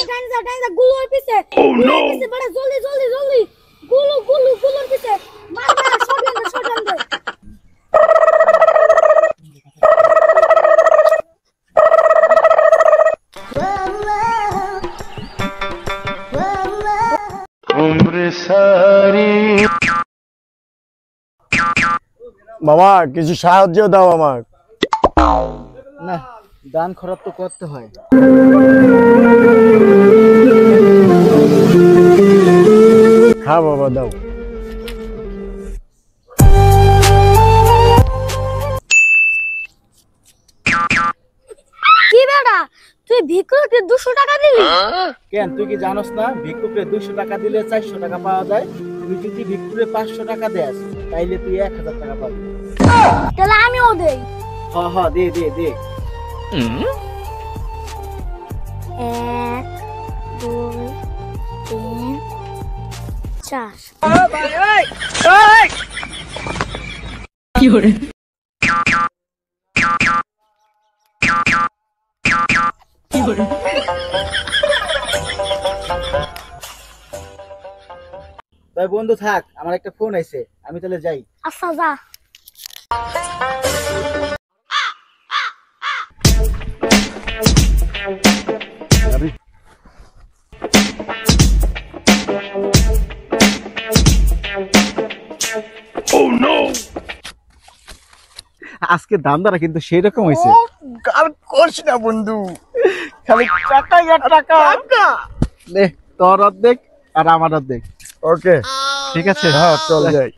ডাইন যা গুলোর পিছে পিছে বড় জলদি গুলোর পিছে মার শট দে মামা কিছু সাহায্য দাও আমার। না, দান খরচ তো করতে হয়। খা বাবা দাও। কি বেটা তুই ভিক্ষুককে 200 টাকা দিলি? কেন তুই কি জানোস না ভিক্ষুকে 200 টাকা দিলে 400 টাকা পাওয়া যায়? তুই যদি ভিক্ষুকে 500 টাকা দেস তাইলে তুই 1000 টাকা পাবি। তাহলে আমিও দেই। হ্যাঁ দে। 1 2 3 4 কি hore তাই বন্ধু থাক, আমার একটা ফোন আইছে, আমি তাহলে যাই। আচ্ছা যা। আজকে দামদারা কিন্তু সেই রকম হয়েছে। কার করছ না বন্ধু, খালি টাকা। নে তোর অর্ধেক আর আমার অর্ধেক। ওকে ঠিক আছে, হ্যাঁ চল যাই।